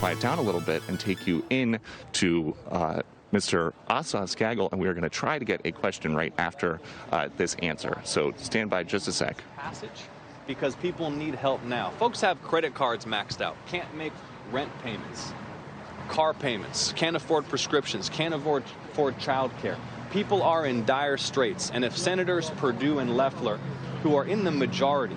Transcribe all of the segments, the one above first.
quiet down a little bit and take you in to Mr. Asaf Skagel, and we are going to try to get a question right after this answer. So stand by just a sec. Passage, because people need help now. Folks have credit cards maxed out, can't make rent payments, car payments, can't afford prescriptions, can't afford child care. People are in dire straits, and if Senators Perdue and Loeffler, who are in the majority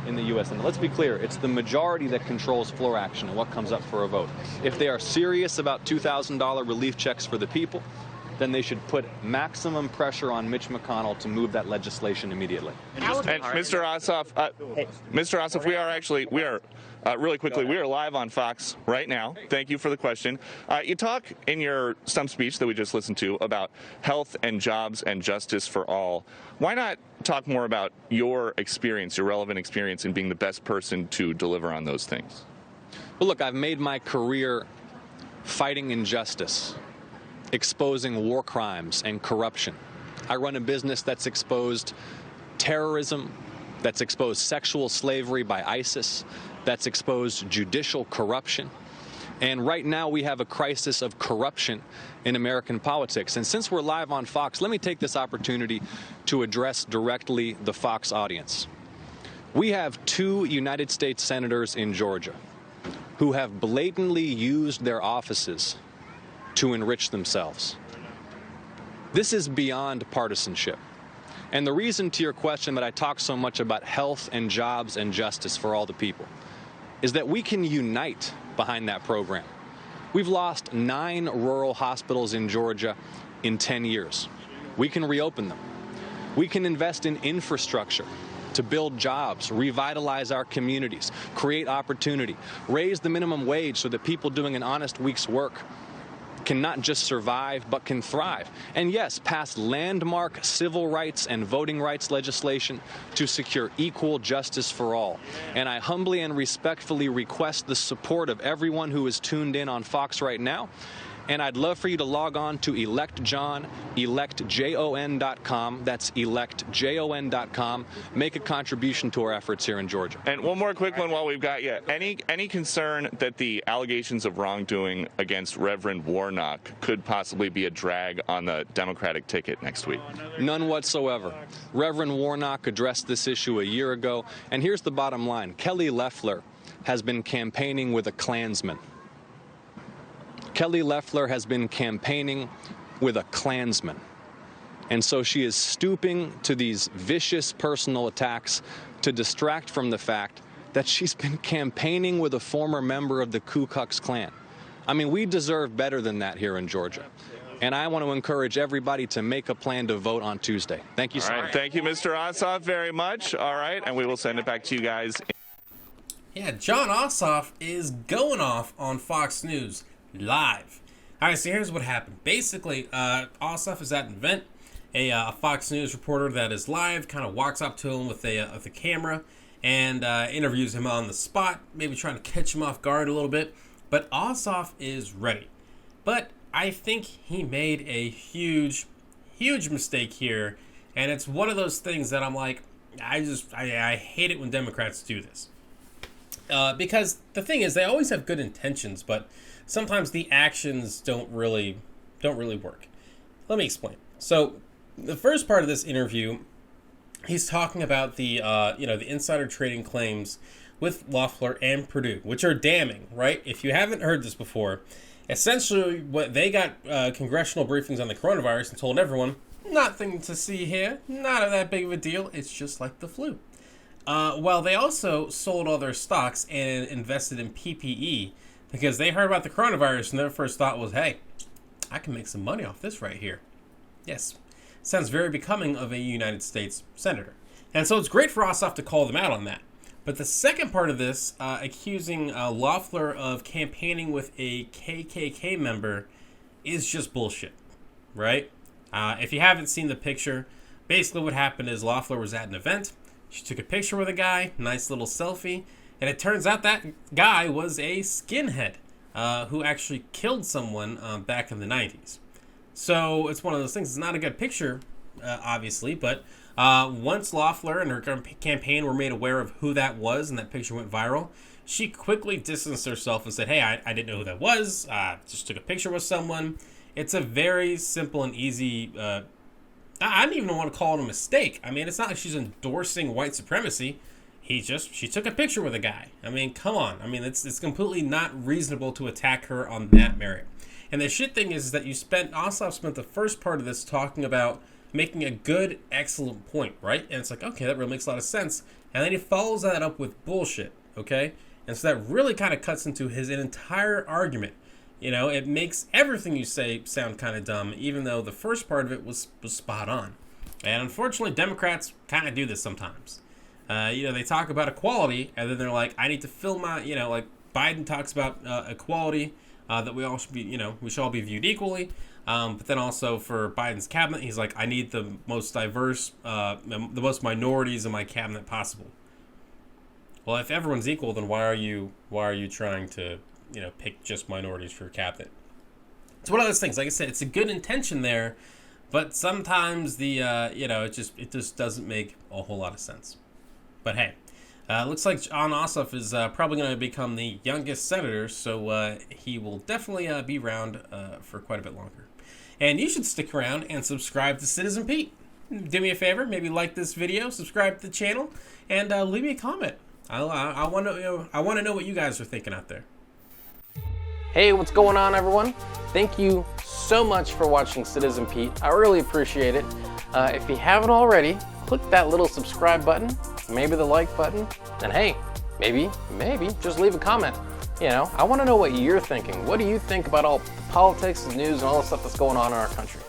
in the U.S. Senate, let's be clear, it's the majority that controls floor action and what comes up for a vote. If they are serious about $2,000 relief checks for the people, then they should put maximum pressure on Mitch McConnell to move that legislation immediately. And Mr. Ossoff, we are really quickly, we are live on Fox right now. Thank you for the question. You talk in your stump speech that we just listened to about health and jobs and justice for all. Why not talk more about your experience, your relevant experience in being the best person to deliver on those things? Well, look, I've made my career fighting injustice, exposing war crimes and corruption. I run a business that's exposed terrorism, that's exposed sexual slavery by ISIS, that's exposed judicial corruption. And right now we have a crisis of corruption in American politics. And since we're live on Fox, let me take this opportunity to address directly the Fox audience. We have 2 United States senators in Georgia who have blatantly used their offices to enrich themselves. This is beyond partisanship. And the reason to your question that I talk so much about health and jobs and justice for all the people is that we can unite behind that program. We've lost 9 rural hospitals in Georgia in 10 years. We can reopen them. We can invest in infrastructure to build jobs, revitalize our communities, create opportunity, raise the minimum wage so that people doing an honest week's work can not just survive, but can thrive. And yes, pass landmark civil rights and voting rights legislation to secure equal justice for all. And I humbly and respectfully request the support of everyone who is tuned in on Fox right now. And I'd love for you to log on to ElectJohn, electjon.com. That's electjon.com. Make a contribution to our efforts here in Georgia. And one more quick one while we've got you. Any concern that the allegations of wrongdoing against Reverend Warnock could possibly be a drag on the Democratic ticket next week? None whatsoever. Reverend Warnock addressed this issue a year ago. And here's the bottom line. Kelly Loeffler has been campaigning with a Klansman. Kelly Loeffler has been campaigning with a Klansman. And so she is stooping to these vicious personal attacks to distract from the fact that she's been campaigning with a former member of the Ku Klux Klan. I mean, we deserve better than that here in Georgia. And I want to encourage everybody to make a plan to vote on Tuesday. Thank you so much. All right, thank you, Mr. Ossoff, very much. All right, and we will send it back to you guys. Yeah, Jon Ossoff is going off on Fox News live. All right, so here's what happened. Basically, Ossoff is at an event. A Fox News reporter that is live kind of walks up to him with a camera and interviews him on the spot, maybe trying to catch him off guard a little bit. But Ossoff is ready. But I think he made a huge mistake here, and it's one of those things that I'm like, I hate it when Democrats do this. Because the thing is, they always have good intentions, but sometimes the actions don't really work. Let me explain. So, the first part of this interview, he's talking about the insider trading claims with Loeffler and Perdue, which are damning, right? If you haven't heard this before, essentially what they got congressional briefings on the coronavirus and told everyone, nothing to see here, not that big of a deal, it's just like the flu. Well, they also sold all their stocks and invested in PPE because they heard about the coronavirus and their first thought was, hey, I can make some money off this right here. Yes, sounds very becoming of a United States senator. And so it's great for Ossoff to call them out on that. But the second part of this, accusing Loeffler of campaigning with a KKK member, is just bullshit, right? If you haven't seen the picture, basically what happened is Loeffler was at an event. She took a picture with a guy, nice little selfie, and it turns out that guy was a skinhead who actually killed someone back in the 90s. So it's one of those things. It's not a good picture, obviously, but Once Loeffler and her campaign were made aware of who that was and that picture went viral, she quickly distanced herself and said, hey, I didn't know who that was. Just took a picture with someone. It's a very simple and easy, I don't even want to call it a mistake. I mean, it's not like she's endorsing white supremacy. She took a picture with a guy. I mean, come on. I mean, it's completely not reasonable to attack her on that merit. And the shit thing is that Ossoff spent the first part of this talking about making a good, excellent point, right? And it's like, okay, that really makes a lot of sense. And then he follows that up with bullshit, okay? And so that really kind of cuts into his entire argument. You know, it makes everything you say sound kind of dumb, even though the first part of it was spot on. And unfortunately, Democrats kind of do this sometimes. They talk about equality, and then they're like, I need to fill my, like Biden talks about equality, that we all should be, we should all be viewed equally. But then also for Biden's cabinet, he's like, I need the most diverse, the most minorities in my cabinet possible. Well, if everyone's equal, then why are you trying to, pick just minorities for your cabinet? It's one of those things. Like I said, it's a good intention there, but sometimes it just doesn't make a whole lot of sense. But hey, looks like Jon Ossoff is probably going to become the youngest senator, so he will definitely be around for quite a bit longer. And you should stick around and subscribe to Citizen Pete. Do me a favor, maybe like this video, subscribe to the channel, and leave me a comment. I want to know what you guys are thinking out there. Hey, what's going on, everyone? Thank you so much for watching Citizen Pete. I really appreciate it. If you haven't already, click that little subscribe button, maybe the like button, and hey, maybe just leave a comment. I want to know what you're thinking. What do you think about all the politics and news and all the stuff that's going on in our country?